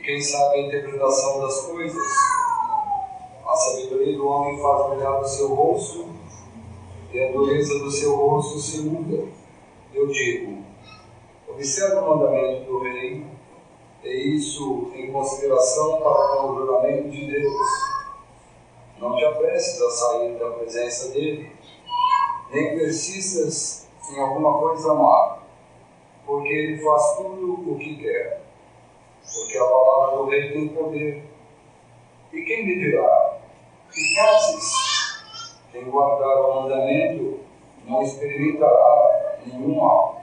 quem sabe a interpretação das coisas. A sabedoria do homem faz brilhar o seu rosto, e a dureza do seu rosto se muda. Eu digo, observe o mandamento do rei, e isso em consideração para com o juramento de Deus. Não te apresses a sair da presença dele, nem persistas em alguma coisa má, porque ele faz tudo o que quer. Porque a palavra do rei tem poder. E quem lhe dirá? Que fazes? Quem guardar o mandamento não experimentará nenhum mal.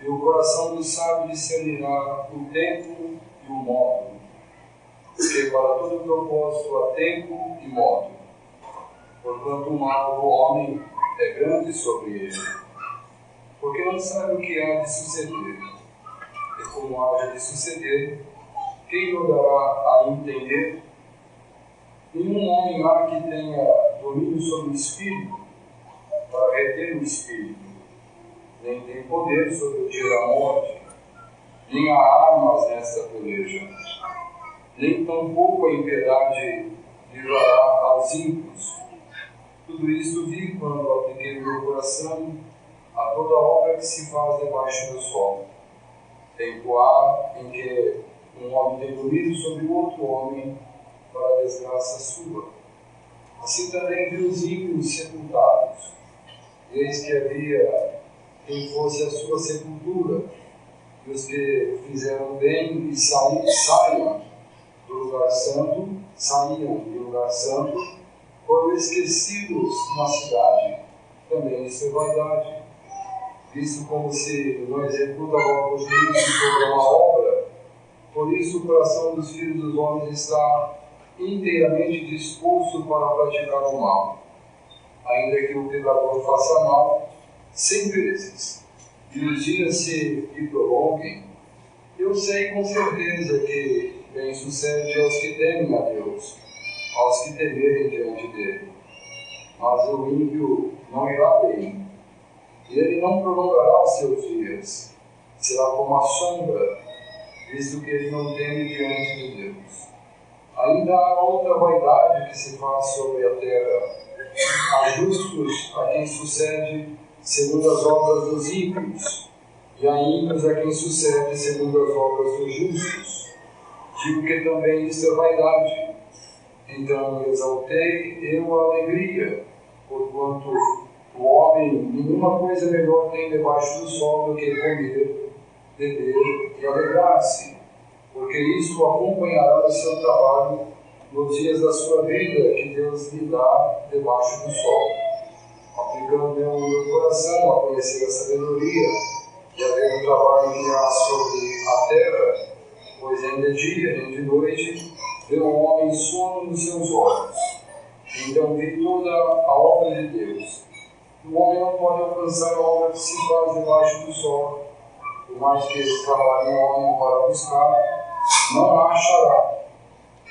E o coração do sábio discernirá o tempo e o modo. Porque para todo propósito há tempo e modo. Porquanto o mal do homem é grande sobre ele. Porque não sabe o que há de suceder. E como há de suceder, quem o dará a entender? Nenhum homem há que tenha domínio sobre o Espírito, para reter o Espírito, nem tem poder sobre o dia da morte, nem há armas nesta peleja, nem tampouco a impiedade livrará aos ímpios. Tudo isto vi quando apliquei o meu coração a toda obra que se faz debaixo do sol. Tempo há em que um homem tem domínio sobre o outro homem, para a desgraça sua. Assim também vi os ímpios sepultados. Eis que havia quem fosse a sua sepultura, e os que fizeram bem e saiam do lugar santo, foram esquecidos na cidade. Também isso é vaidade. Visto como se não executa logo os juízos sobre uma obra, por isso o coração dos filhos dos homens está inteiramente disposto para praticar o mal, ainda que o pecador faça mal 100 vezes, e os dias se lhe prolonguem. Eu sei com certeza que bem sucede aos que temem a Deus, aos que temerem diante dele. Mas o ímpio não irá bem, e ele não prolongará os seus dias, será como a sombra, visto que ele não teme diante de Deus. Ainda há outra vaidade que se faz sobre a terra. Há justos a quem sucede segundo as obras dos ímpios, e há ímpios a quem sucede segundo as obras dos justos. Digo que também isso é vaidade. Então exaltei eu a alegria, porquanto o homem nenhuma coisa melhor tem debaixo do sol do que comer, beber e alegrar-se, porque isso acompanhará o seu trabalho nos dias da sua vida que Deus lhe dá debaixo do sol. Aplicando eu o meu coração a conhecer a sabedoria e a ver o trabalho que há sobre a terra, pois nem de dia nem de noite vê o homem sono nos seus olhos. Então vi toda a obra de Deus. O homem não pode alcançar a obra que se faz debaixo do sol. Por mais que ele trabalhe o homem para buscar, não a achará.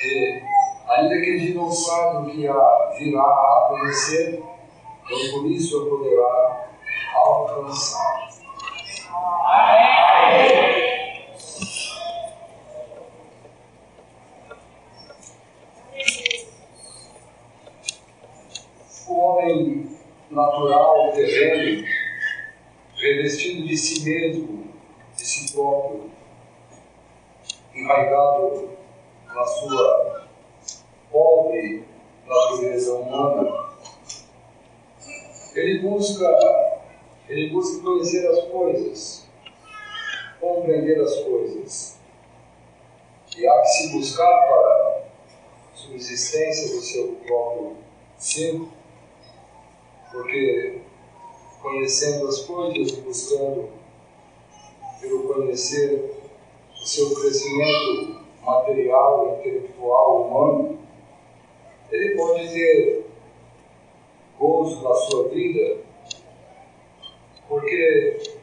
E, ainda que ele não saiba o que virá a conhecer, nem por isso a poderá alcançar. O homem natural, terreno, revestido de si mesmo, de si próprio, enraizado na sua pobre natureza humana, ele busca conhecer as coisas, compreender as coisas, e há que se buscar para a subsistência do seu próprio ser, porque conhecendo as coisas e buscando pelo conhecer o seu crescimento material, intelectual, humano, ele pode ter gozo na sua vida, porque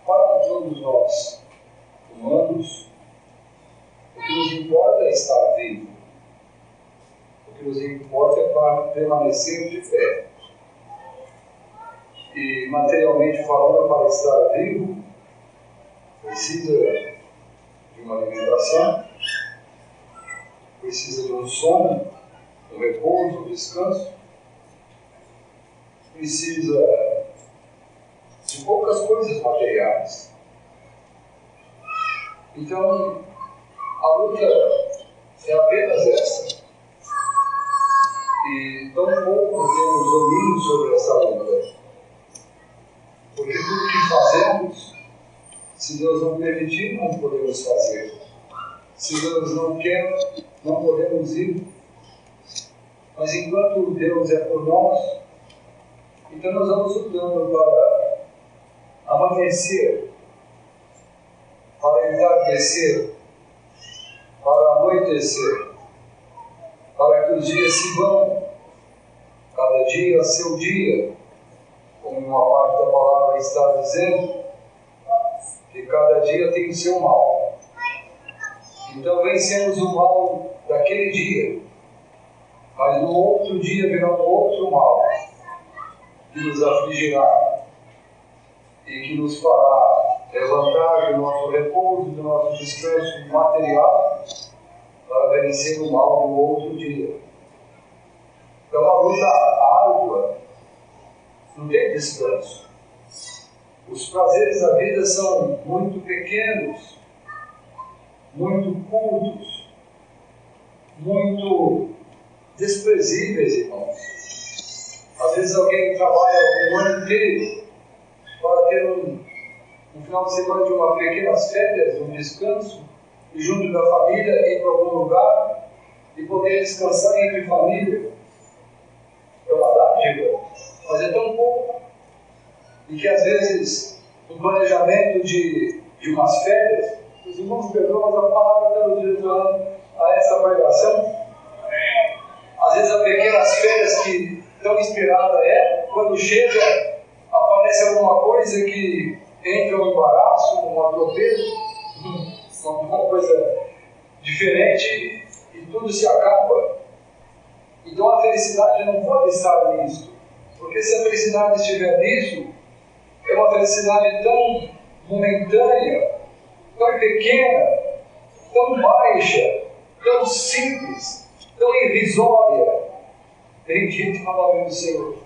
para todos nós, humanos, o que nos importa é estar vivo. O que nos importa é permanecer de pé. E, materialmente falando, para estar vivo, precisa de uma alimentação, precisa de um sono, um repouso, um descanso, precisa de poucas coisas materiais. Então, a luta é apenas essa. E tão pouco temos domínio sobre essa luta. Porque tudo que fazemos, se Deus não permitir, não podemos fazer. Se Deus não quer, não podemos ir. Mas enquanto Deus é por nós, então nós vamos lutando para amanhecer, para entardecer, para anoitecer, para que os dias se vão, cada dia a seu dia, como uma parte da palavra está dizendo, que cada dia tem o seu mal. Então vencemos o mal daquele dia, mas no outro dia virá um outro mal, que nos afligirá e que nos fará levantar do nosso repouso, do nosso descanso material, para vencer o mal no outro dia. Então a luta árdua não tem descanso. Os prazeres da vida são muito pequenos, muito curtos, muito desprezíveis, irmãos. Às vezes alguém trabalha um ano inteiro para ter um final de semana de umas pequenas férias, um descanso, e junto da família ir para algum lugar e poder descansar entre família. É uma dádiva, mas é tão pouco. E que às vezes, no planejamento de umas férias, os irmãos perdoam, mas a palavra está nos direcionando a essa pregação. Às vezes, as pequenas férias que tão inspirada quando chega, aparece alguma coisa que entra um embaraço, um atropelo, uma coisa diferente e tudo se acaba. Então a felicidade não pode estar nisso, porque se a felicidade estiver nisso, é uma felicidade tão momentânea, tão pequena, tão baixa, tão simples, tão irrisória. Bendito o nome do Senhor.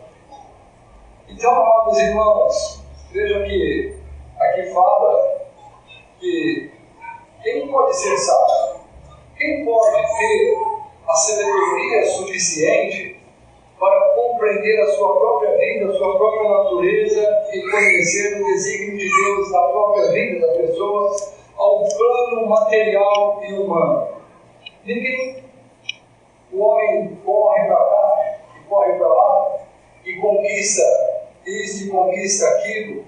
Então, amados irmãos, vejam que aqui fala que quem pode ser sábio? Quem pode ter a sabedoria suficiente para compreender a sua própria vida, a sua própria natureza e conhecer o desígnio de Deus na própria vida da pessoa ao plano material e humano? Ninguém. O homem corre para cá e corre para lá e conquista isso e conquista aquilo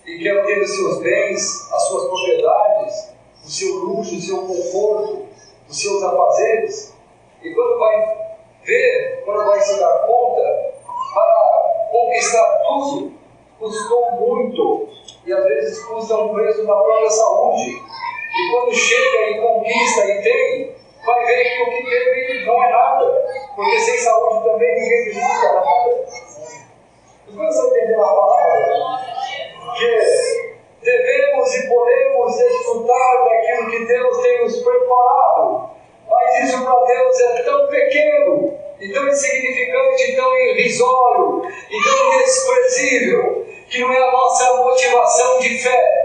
e quer ter os seus bens, as suas propriedades, o seu luxo, o seu conforto, os seus afazeres, e quando vai ver, quando vai se dar conta, para conquistar tudo custou muito e às vezes custa um preço da própria saúde, e quando chega e conquista e tem, vai ver que o que teve não é nada, porque sem saúde também ninguém desfruta nada. Os irmãos estão entendendo a palavra? Que devemos e podemos desfrutar daquilo que Deus tem nos preparado, mas isso para Deus é tão pequeno, e tão insignificante, e tão irrisório, e tão desprezível, que não é a nossa motivação de fé.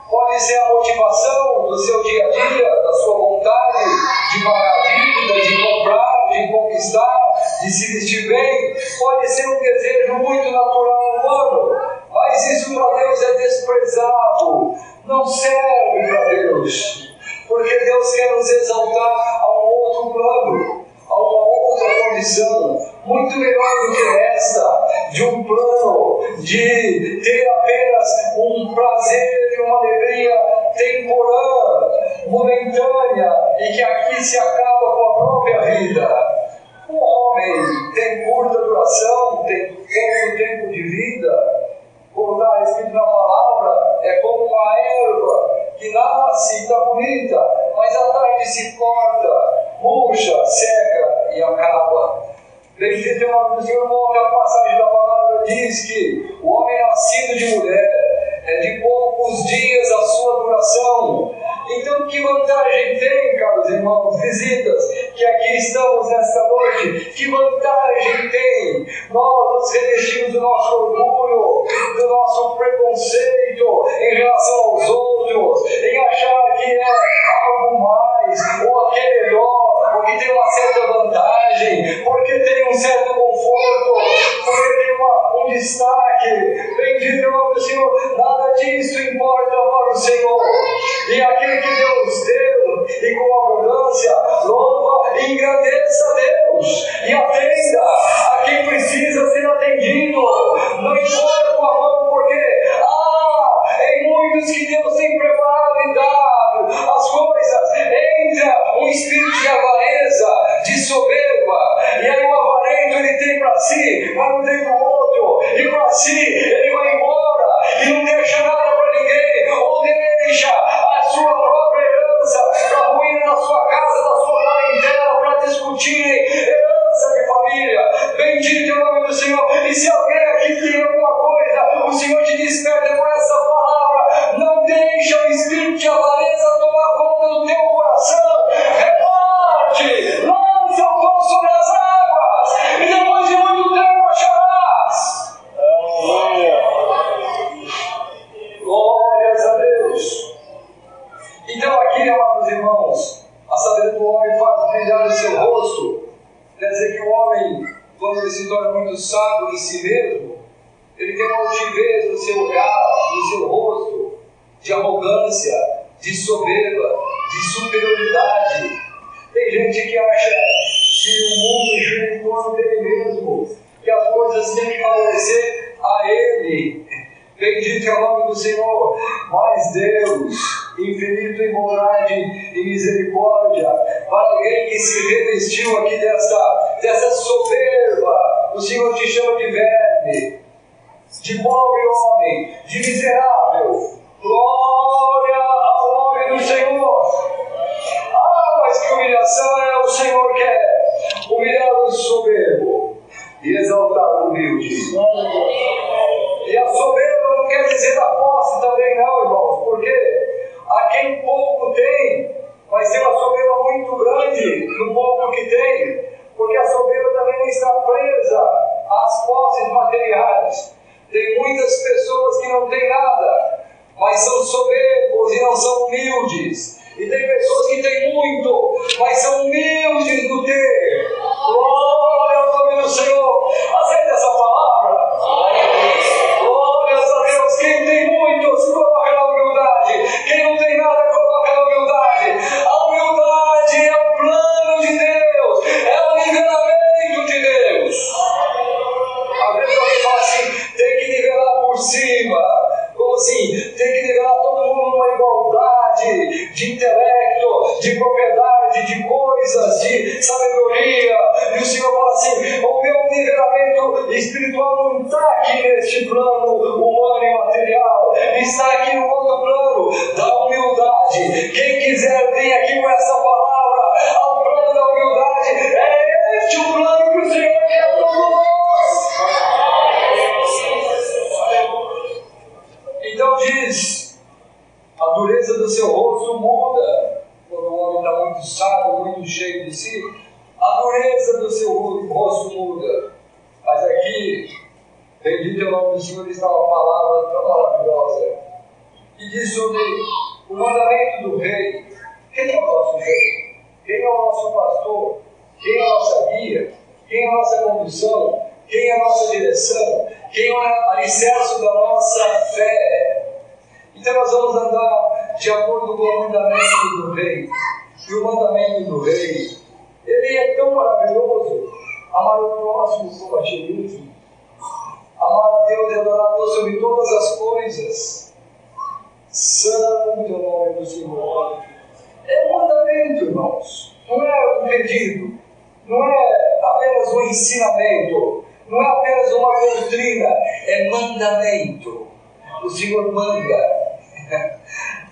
Pode ser a motivação do seu dia a dia, da sua vontade de pagar dívidas, de comprar, de conquistar, de se vestir bem. Pode ser um desejo muito natural humano, mas isso para Deus é desprezado, não serve para Deus, porque Deus quer nos exaltar a um outro plano, a uma outra condição, muito melhor do que esta, de um plano de ter apenas um prazer e uma alegria temporânea, momentânea, e que aqui se acaba com a própria vida. O homem tem curta duração, tem pouco tempo de vida. Como está escrito na palavra, é como uma erva que nasce e está bonita, mas à tarde se corta, murcha, seca e acaba. Bendito é o nome do Senhor. Uma outra passagem da palavra diz que o homem nascido de mulher é de poucos dias a sua duração. Então que vantagem tem, caros irmãos, visitas, que aqui estamos nesta noite, que vantagem tem nós nos revestirmos do nosso orgulho, do nosso preconceito em relação aos outros, em achar que é algo mais, ou que é melhor, ou que tem uma certa vantagem, porque tem um certo conforto, porque tem um destaque. Bendito é o nome do Senhor. Nada disso importa para o Senhor. E aquele que Deus deu, e com abundância, louva e engrandeça a Deus. E atenda a quem precisa ser atendido. Não importa com a mão, porque em muitos que Deus tem preparado e dado as coisas, entra um espírito de avareza, de soberba, e aí o avarento ele tem para si, mas não tem para o outro, e para si ele vai embora e não deixa nada para ninguém, ou deixa a sua própria herança para ruína da sua casa, da sua parentela, para discutirem herança de família. Bendito é o nome do Senhor. E se alguém aqui tem alguma coisa, o Senhor te desperta com essa palavra. Não deixa o espírito de avareza tomar conta do teu coração. Reparte, lança o pão sobre as águas, e depois de muito tempo acharás. Glórias a Deus. Então aqui, amados irmãos, a sabedoria do homem faz brilhar o seu rosto. Quer dizer que o homem, quando ele se torna muito sábio em si mesmo, ele tem uma altivez no seu olhar, no seu rosto, de arrogância, de soberba, de superioridade. Tem gente que acha que o mundo gira em torno dele mesmo, que as coisas têm que favorecer a ele. Bendito é o nome do Senhor. Mas Deus, infinito em bondade e misericórdia, para alguém que se revestiu aqui dessa soberba, o Senhor te chama de verme, de pobre homem, de miserável. Glória ao nome do Senhor. Mas que humilhação é o Senhor quer? Humilhar o soberbo e exaltar o humilde. E a soberba não quer dizer a posse também não, irmãos, porque a quem pouco tem, vai ser uma soberba muito grande no pouco que tem, porque a soberba também não está presa às posses materiais. Tem muitas pessoas que não têm nada, mas são soberbos e não são humildes. E tem pessoas que têm muito, mas são humildes no ter. Glória ao nome do Senhor. Aceita essa palavra? Glórias a Deus. Quem tem muito, se coloca na humildade. Quem não tem nada, coloca na humildade. A humildade é o plano de Deus, é o nivelamento de Deus. Às vezes alguém fala assim, tem que nivelar por cima. Como assim? Tem que nivelar todo mundo numa igualdade de intelecto, de propriedade, de coisas, de sabedoria. E o Senhor fala assim, o meu nivelamento espiritual não está aqui neste plano humano e material, está aqui no outro plano da humildade. Quem quiser vir aqui com essa palavra ao plano da humildade, é este o plano que o Senhor quer para nós. Então diz, a dureza do seu rosto muda. Quando o homem está muito sábio, muito cheio de si, a dureza do seu rosto muda. Mas aqui, bendito é o nome do Senhor, está uma palavra tão maravilhosa, que diz sobre o mandamento do rei. Quem é o nosso rei? Quem é o nosso pastor? Quem é a nossa guia? Quem é a nossa condução? Quem é a nossa direção? Quem é o alicerce da nossa fé? Então nós vamos andar de acordo com o mandamento do rei. E o mandamento do rei, ele é tão maravilhoso. Amar o próximo como a ti mesmo. Amar a Deus e adorar a Deus sobre todas as coisas. Santo é o nome do Senhor. É um mandamento, irmãos. Não é um pedido. Não é apenas um ensinamento. Não é apenas uma doutrina. É mandamento. O Senhor manda.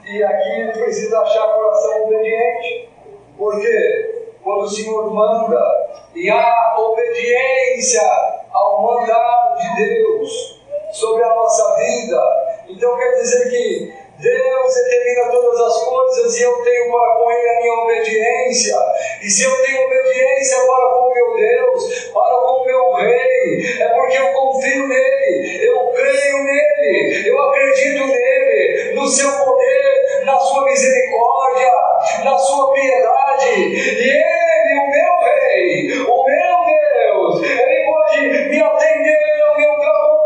E aqui ele precisa achar coração obediente. Porque quando o Senhor manda e há obediência ao mandado de Deus sobre a nossa vida, então quer dizer que Deus determina todas as coisas e eu tenho para com Ele a minha obediência. E se eu tenho obediência para com o meu Deus, para com o meu Rei, é porque eu confio nele, eu creio nele, eu acredito nele, no seu poder, na sua misericórdia, na sua piedade. E Ele, o meu Rei, o meu Deus, Ele pode me atender ao meu clamor.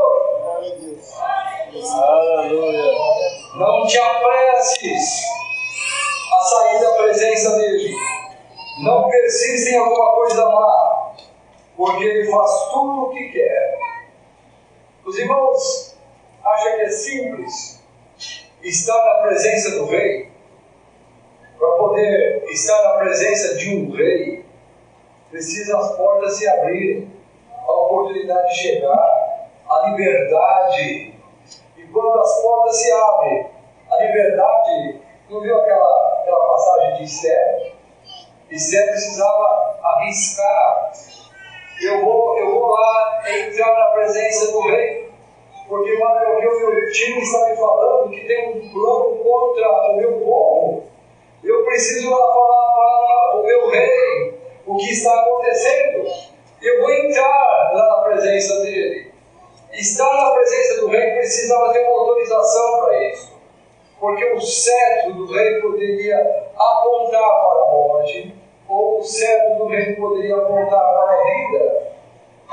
Aleluia. Não te apresses a sair da presença dele. Não persista em alguma coisa má, porque ele faz tudo o que quer. Os irmãos acham que é simples estar na presença do Rei? Para poder estar na presença de um Rei, precisa as portas se abrirem, a oportunidade chegar, a liberdade. E quando as portas se abrem, a liberdade, não viu aquela passagem de Esther? Esther precisava arriscar. Eu vou lá entrar na presença do Rei, porque o meu time está me falando que tem um plano contra o meu povo. Eu preciso lá falar para o meu Rei o que está acontecendo. Eu vou entrar lá na presença dele. Estar na presença do Rei precisava ter uma autorização para isso, porque o cetro do Rei poderia apontar para a morte, ou o cetro do Rei poderia apontar para a vida.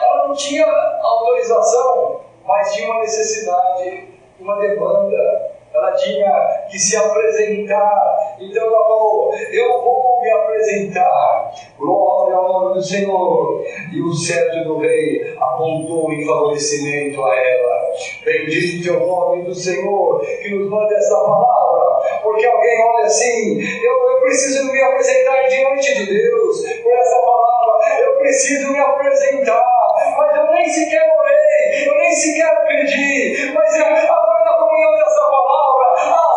Ela não tinha autorização, mas tinha uma necessidade, uma demanda. Ela tinha que se apresentar. Então ela falou: eu vou me apresentar. Glória ao nome do Senhor. E o cetro do Rei apontou em favorecimento a ela. Bendito é o nome do Senhor que nos manda essa palavra. Porque alguém olha assim: eu preciso me apresentar diante de Deus por essa palavra. Eu preciso me apresentar, mas eu nem sequer orei, eu nem sequer pedi. Mas agora na comunhão dessa palavra,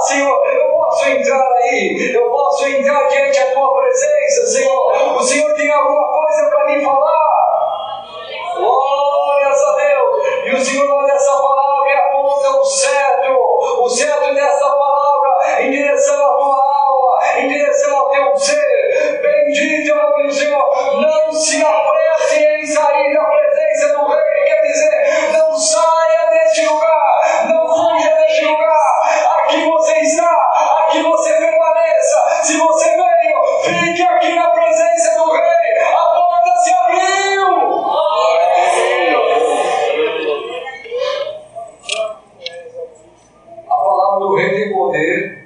Senhor, eu posso entrar aí, eu posso entrar diante da tua presença, Senhor. O Senhor tem alguma coisa para me falar? Glórias a Deus. E o Senhor manda essa palavra e aponta o cetro dessa palavra em direção à tua alma, em direção ao teu ser. Bendito é o nome do Senhor. Não se apresse em sair da presença do Rei, quer dizer, não saia deste lugar, não fuja deste lugar. Aqui você está, aqui você permaneça. Se você veio, fique aqui na presença do Rei. A porta se abriu. A palavra do Rei tem poder.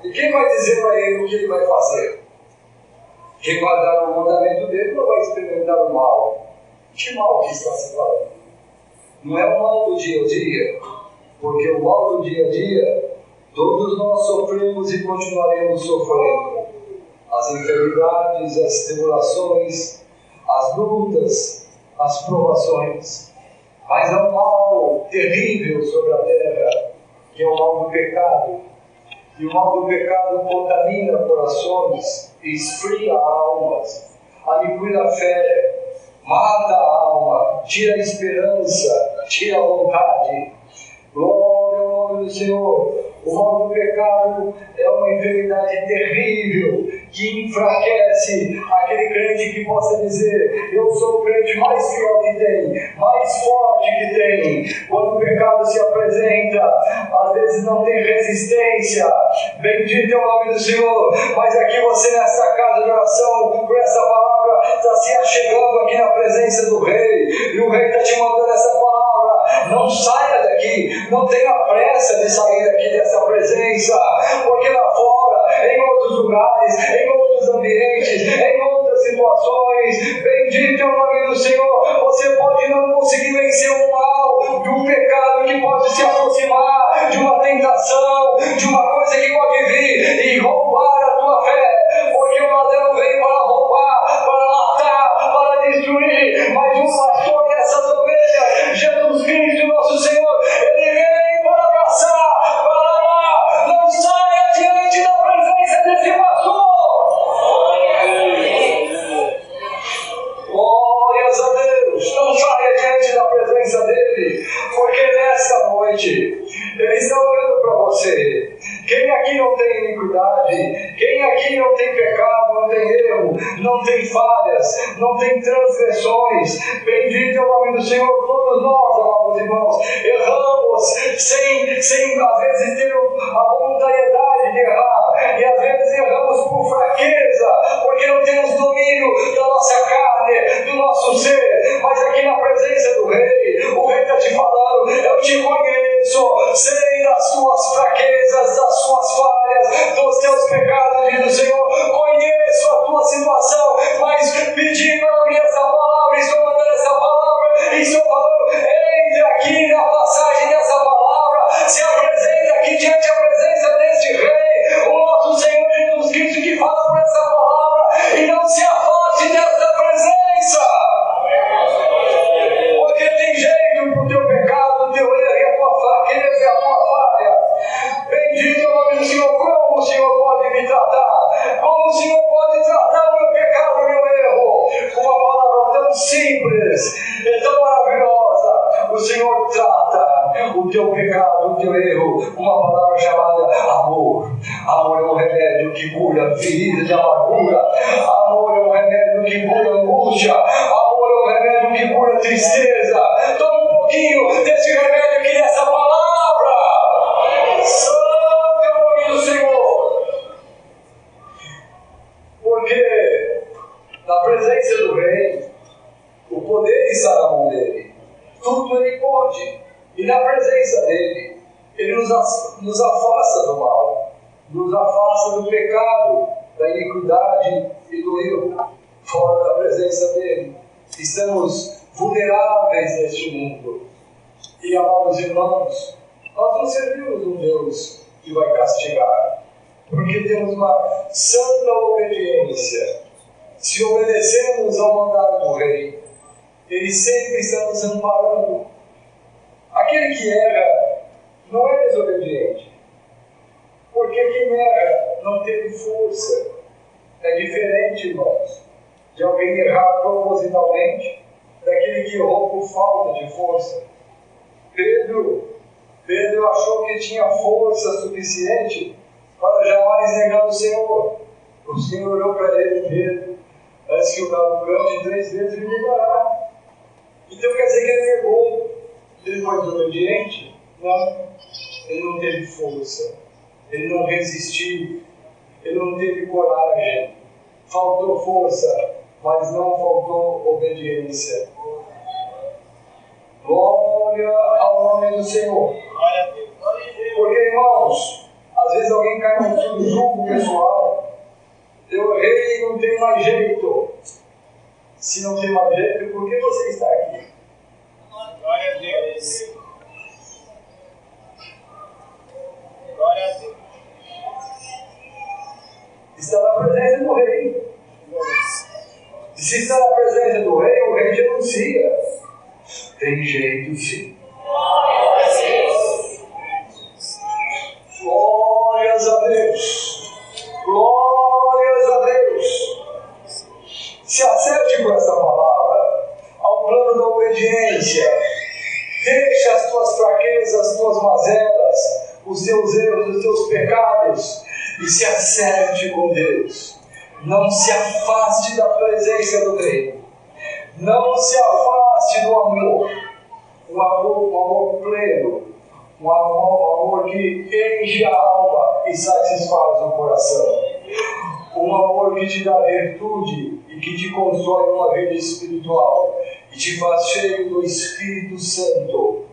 E quem vai dizer para ele o que ele vai fazer? Quem vai dar o mandamento dele não vai experimentar o mal. Que mal que está se falando? Não é o mal do dia a dia, porque o mal do dia a dia todos nós sofremos e continuaremos sofrendo. As enfermidades, as tribulações, as lutas, as provações. Mas há um mal terrível sobre a terra, que é o mal do pecado. E o mal do pecado contamina corações, esfria almas, aniquila a fé, mata a alma, tira a esperança, tira a vontade. Glória ao nome do Senhor. O mal do pecado é uma enfermidade terrível que enfraquece aquele crente que possa dizer: eu sou o crente mais fiel que tem, mais forte que tem. Quando o pecado se apresenta, às vezes não tem resistência. Bendito é o nome do Senhor. Mas aqui você, nessa casa de oração, por essa palavra, está se achegando aqui na presença do Rei, e o Rei está te mandando essa palavra. Não saia daqui, não tenha pressa de sair daqui dessa presença, porque lá fora, em outros lugares, em outros ambientes, em outras situações, bendito é o nome do Senhor, você pode não conseguir vencer o mal, de um pecado que pode se aproximar, de uma tentação, de uma coisa que pode vir e roubar a tua fé, porque o ladrão vem para roubar, para matar, para destruir, mas o pastor dessas ovelhas, Jesus Cristo, nosso Senhor, ele vem para abraçar, para amar. Não saia diante da presença desse pastor. Glórias a Deus. Não saia diante da presença dele, porque nessa noite ele está olhando para você aqui não tem iniquidade? Quem aqui não tem pecado, não tem erro, não tem falhas, não tem transgressões? Bendito é o nome do Senhor. Todos nós, amados irmãos, erramos sem às vezes ter a voluntariedade de errar, e às vezes erramos por fraqueza, porque não temos domínio da nossa carne, do nosso ser. Mas aqui na presença do Rei, o Rei está te falando: eu te conheço, sei das tuas fraquezas, das tuas falhas, dos teus pecados, diz o Senhor. Conheço a tua situação, mas pedi para ouvir essa palavra, estou mandando essa palavra, e estou falando: entre aqui na passagem dessa palavra, se apresenta aqui diante da presença deste Rei, o nosso Senhor Jesus Cristo, que fala por essa palavra, e não se afaste dessa presença, porque tem jeito para o teu pecado, o teu erro, e a tua fraqueza e a tua falha. Bendito é o nome do Senhor. Como o Senhor pode me tratar? Como o Senhor pode tratar o meu pecado, o meu erro? Uma palavra tão simples e tão maravilhosa. O Senhor trata o teu pecado, o teu erro. Uma palavra chamada amor. Amor é um remédio que cura ferida de amargura. Amor é um remédio que cura angústia. Amor é um remédio que cura tristeza. Toma um pouquinho desse remédio aqui, dessa palavra. Santo é o nome do Senhor. Porque na presença do Rei, o poder está na mão dele. Tudo ele pode. E na presença dele, ele nos afasta do mal, nos afasta do pecado, da iniquidade e do erro. Fora da presença dele, estamos vulneráveis neste mundo. E, amados irmãos, nós não servimos um Deus que vai castigar, porque temos uma santa obediência. Se obedecemos ao mandado do Rei, Ele sempre está nos amparando. Aquele que erra não é desobediente, porque quem erra não teve força. É diferente, irmãos, de alguém errar propositalmente, daquele que errou por falta de força. Pedro achou que tinha força suficiente para jamais negar o Senhor. O Senhor olhou para ele: Pedro, antes que o galo cante 3 vezes, me negará. Então quer dizer que ele negou. Ele foi desobediente? Não. Ele não teve força. Ele não resistiu. Ele não teve coragem. Faltou força, mas não faltou obediência. Glória ao nome do Senhor. Porque, irmãos, às vezes alguém cai num julgo pessoal. Eu errei e não tem mais jeito. Se não tem mais jeito, por que você está aqui? Glória a Deus. Glória a Deus. Está na presença do Rei. E se está na presença do Rei, o Rei te anuncia: tem jeito sim. Glórias a Deus. Glórias a Deus. Se acerte com essa palavra ao plano da obediência. Deixa as tuas fraquezas, as tuas mazelas, os teus erros, os teus pecados, e se acerte com Deus. Não se afaste da presença do Rei. Não se afaste do amor. Um amor pleno. Um amor que enche a alma e satisfaz o coração. Um amor que te dá virtude e que te constrói uma vida espiritual e te faz cheio do Espírito Santo.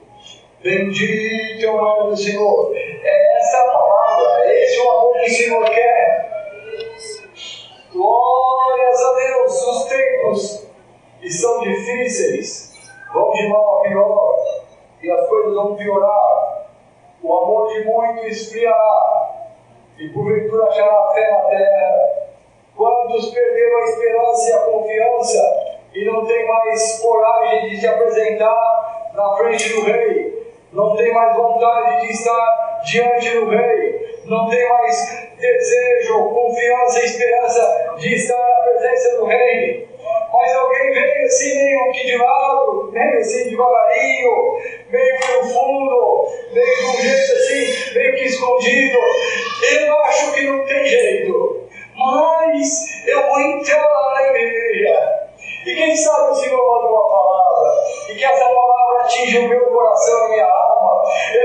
Bendito é o nome do Senhor. É essa a palavra, é esse o amor que o Senhor quer. Glórias a Deus. Os tempos estão difíceis, vão de mal a pior, e as coisas vão piorar. O amor de muito esfriará, e porventura achará fé na terra. Quantos perderam a esperança e a confiança, e não tem mais coragem de se apresentar na frente do Rei, não tem mais vontade de estar diante do Rei, não tem mais desejo, confiança e esperança de estar na presença do Rei. Mas alguém veio assim meio que de lado, meio assim devagarinho, meio pelo fundo, meio de um jeito assim, meio que escondido. Eu acho que não tem jeito, mas eu vou entrar lá na igreja. E quem sabe o Senhor manda uma palavra, e que essa palavra atinja o meu coração e a minha alma.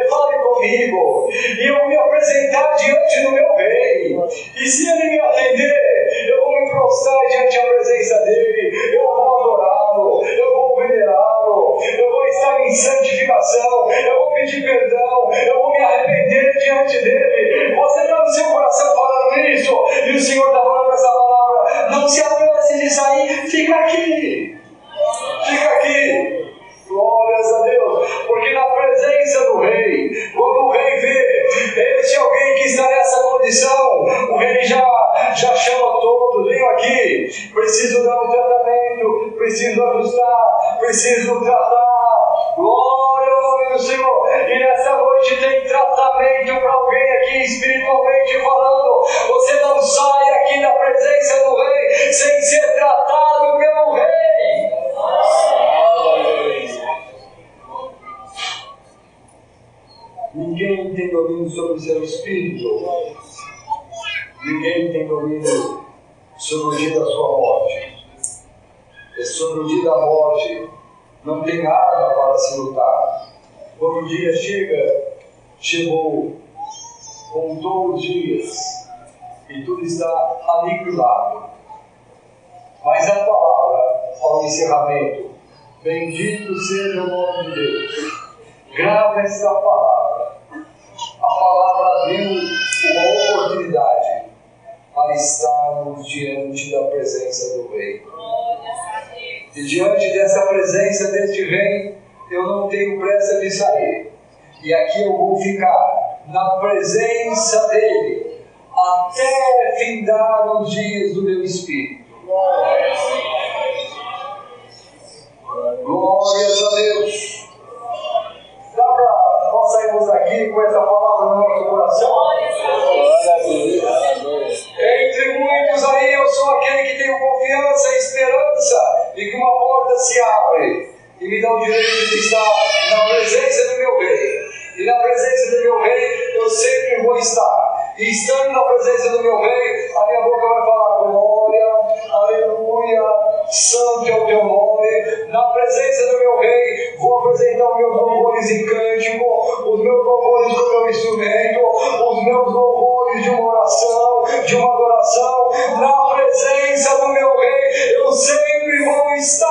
Fale comigo, e eu vou me apresentar diante do meu rei. E se ele me atender, eu vou me prostrar diante da presença dele, eu vou adorá-lo, eu vou venerá-lo, eu vou estar em santificação, eu vou pedir perdão, eu vou me arrepender diante dele. Você está no seu coração falando isso, e o Senhor está falando essa palavra. Não se apresse de sair, fica aqui. Fica aqui. Glórias a Deus. Porque na presença do rei, quando o rei vê este alguém que está nessa condição, o rei já chama todos. Venho aqui, preciso dar um tratamento, preciso ajustar, preciso tratar. Glória ao nome do Senhor. E nessa noite tem tratamento para alguém aqui, espiritualmente falando. Você não sai aqui da presença do rei sem ser tratado pelo rei. Ninguém tem domínio sobre o seu espírito. Ninguém tem domínio sobre o dia da sua morte. E sobre o dia da morte não tem arma para se lutar. Quando o dia chegou com 2 dias e tudo está aniquilado. Mas a palavra, ao encerramento, bendito seja o nome de Deus. Grava esta palavra. A palavra abriu uma oportunidade para estarmos diante da presença do Rei. E diante dessa presença deste Rei, eu não tenho pressa de sair. E aqui eu vou ficar na presença dele até findar os dias do meu espírito. Glórias a Deus. Dá para nós sairmos aqui com essa palavra no nosso coração? Entre muitos aí, eu sou aquele que tenho confiança e esperança de que uma porta se abre e me dá o direito de estar na presença do meu Rei. E na presença do meu Rei eu sempre vou estar. E estando na presença do meu Rei, a minha boca vai falar glória, aleluia, santo é o teu nome. Na presença do meu Rei, vou apresentar os meus louvores em cântico, os meus louvores com o meu instrumento, os meus louvores de uma oração, de uma adoração. Na presença do meu Rei, eu sempre vou estar.